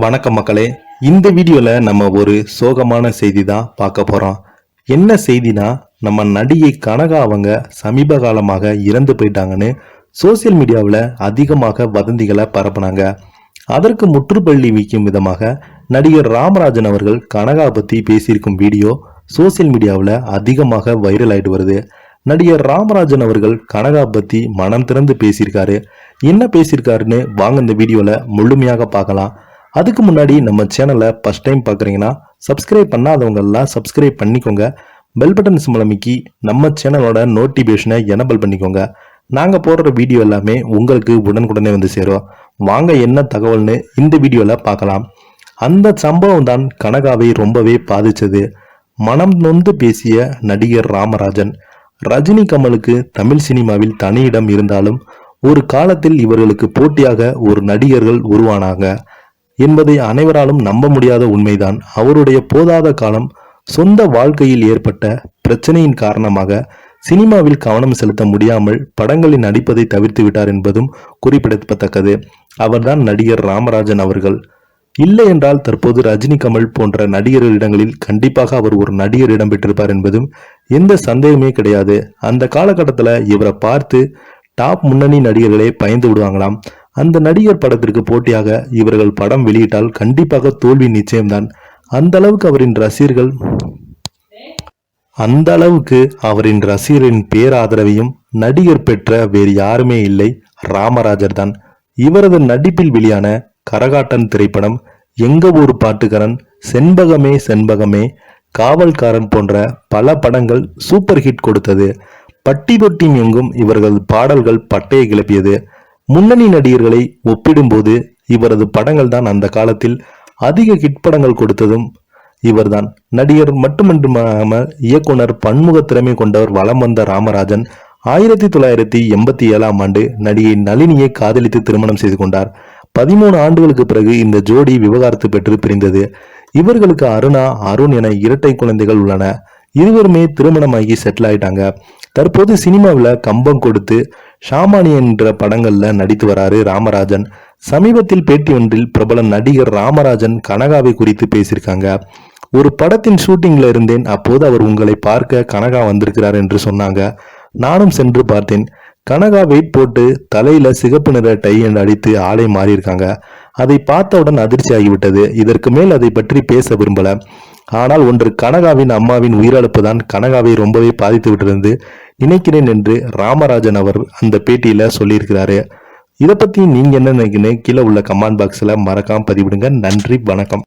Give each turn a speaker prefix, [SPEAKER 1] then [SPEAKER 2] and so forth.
[SPEAKER 1] வணக்கம் மக்களே. இந்த வீடியோல நம்ம ஒரு சோகமான செய்தி தான் பார்க்க போறோம். என்ன செய்தினா, நம்ம நடிகை கனகா அவங்க சமீப காலமாக இறந்து போயிட்டாங்கன்னு சோசியல் மீடியாவில் அதிகமாக வதந்திகளை பரப்புனாங்க. அதற்கு முற்றுப்புள்ளி வைக்கும் விதமாக நடிகர் ராமராஜன் அவர்கள் கனகா பத்தி பேசியிருக்கும் வீடியோ சோசியல் மீடியாவில் அதிகமாக வைரல் ஆயிட்டு வருது. நடிகர் ராமராஜன் அவர்கள் கனகா பத்தி மனம் திறந்து பேசியிருக்காரு. என்ன பேசியிருக்காருன்னு வாங்க இந்த வீடியோல முழுமையாக பார்க்கலாம். அதுக்கு முன்னாடி நம்ம சேனலை ஃபர்ஸ்ட் டைம் பார்க்குறீங்கன்னா சப்ஸ்கிரைப் பண்ணாதவங்க எல்லாம் சப்ஸ்கிரைப் பண்ணிக்கோங்க. பெல் பட்டன் சிம்பல் அமைக்கி நம்ம சேனலோட நோட்டிஃபிகேஷனை எனபிள் பண்ணிக்கோங்க. நாங்கள் போடுற வீடியோ எல்லாமே உங்களுக்கு உடனுக்குடனே வந்து சேரும். வாங்க என்ன தகவல்னு இந்த வீடியோவில் பார்க்கலாம். அந்த சம்பவம் தான் கனகாவை ரொம்பவே பாதிச்சது. மனம் நொந்து பேசிய நடிகர் ராமராஜன். ரஜினி கமலுக்கு தமிழ் சினிமாவில் தனி இடம் இருந்தாலும் ஒரு காலத்தில் இவர்களுக்கு போட்டியாக ஒரு நடிகர்கள் உருவானாங்க என்பதை அனைவராலும் நம்ப முடியாத உண்மைதான். அவருடைய போதாத காலம் சொந்த வாழ்க்கையில் ஏற்பட்ட பிரச்சனையின் காரணமாக சினிமாவில் கவனம் செலுத்த முடியாமல் படங்களில் நடிப்பதை தவிர்த்து விட்டார் என்பதும் குறிப்பிடத்தக்கது. அவர்தான் நடிகர் ராமராஜன் அவர்கள். இல்லை என்றால் தற்போது ரஜினி கமல் போன்ற நடிகர்களிடங்களில் கண்டிப்பாக அவர் ஒரு நடிகர் இடம் பெற்றிருப்பார் என்பதும் எந்த சந்தேகமே கிடையாது. அந்த காலகட்டத்தில் இவரை பார்த்து டாப் முன்னணி நடிகர்களே பயந்து விடுவாங்களாம். அந்த நடிகர் படத்திற்கு போட்டியாக இவர்கள் படம் வெளியிட்டால் கண்டிப்பாக தோல்வி நிச்சயம்தான். அந்த அளவுக்கு அவரின் ரசிகரின் பேராதரவையும் நடிகர் பெற்ற வேறு யாருமே இல்லை, ராமராஜர் தான். இவரது நடிப்பில் வெளியான கரகாட்டன் திரைப்படம், எங்க ஊர் பாட்டுக்காரன், செண்பகமே செண்பகமே, காவல்காரன் போன்ற பல படங்கள் சூப்பர் ஹிட் கொடுத்தது. பட்டி தொட்டி எங்கும் இவர்கள் பாடல்கள் பட்டையை கிளப்பியது. முன்னணி நடிகர்களை ஒப்பிடும்போது இவரது படங்கள் தான் அந்த காலத்தில் அதிக ஹிட் படங்கள் கொடுத்ததும் இவர்தான். நடிகர் மட்டுமன்றுமாமல் இயக்குனர், பன்முக திறமை கொண்டவர் வலம் வந்த ராமராஜன் 1987ஆம் ஆண்டு நடிகை நளினியை காதலித்து திருமணம் செய்து கொண்டார். 13 ஆண்டுகளுக்கு பிறகு இந்த ஜோடி விவாகரத்து பெற்று பிரிந்தது. இவர்களுக்கு அருணா, அருண் என இரட்டை குழந்தைகள் உள்ளன. இருவருமே திருமணமாகி செட்டில் ஆயிட்டாங்க. தற்போது சினிமாவில் கம்பம் கொடுத்து ஷாமானி என்ற படங்கள்ல நடித்து வராரு ராமராஜன். சமீபத்தில் பேட்டி ஒன்றில் பிரபல நடிகர் ராமராஜன் கனகாவை குறித்து பேசியிருக்காங்க. ஒரு படத்தின் ஷூட்டிங்ல இருந்தேன், அப்போது அவர் உங்களை பார்க்க கனகா வந்திருக்கிறார் என்று சொன்னாங்க. நானும் சென்று பார்த்தேன். கனகா வெயிட் போட்டு தலையில சிகப்பு நிற டை என்று அடித்து ஆளை மாறியிருக்காங்க. அதை பார்த்தவுடன் அதிர்ச்சி ஆகிவிட்டது. இதற்கு மேல் அதை பற்றி பேச விரும்பல. ஆனால் ஒன்று, கனகாவின் அம்மாவின் உயிரிழப்பு தான் கனகாவை ரொம்பவே பாதித்து விட்டிருந்து நினைக்கிறேன் என்று ராமராஜன் அவர் அந்த பேட்டியில சொல்லியிருக்கிறாரு. இதை பத்தி நீங்க என்ன நினைக்கிறீங்க? கீழே உள்ள கமெண்ட் பாக்ஸ்ல மறக்காம பதிவிடுங்க. நன்றி, வணக்கம்.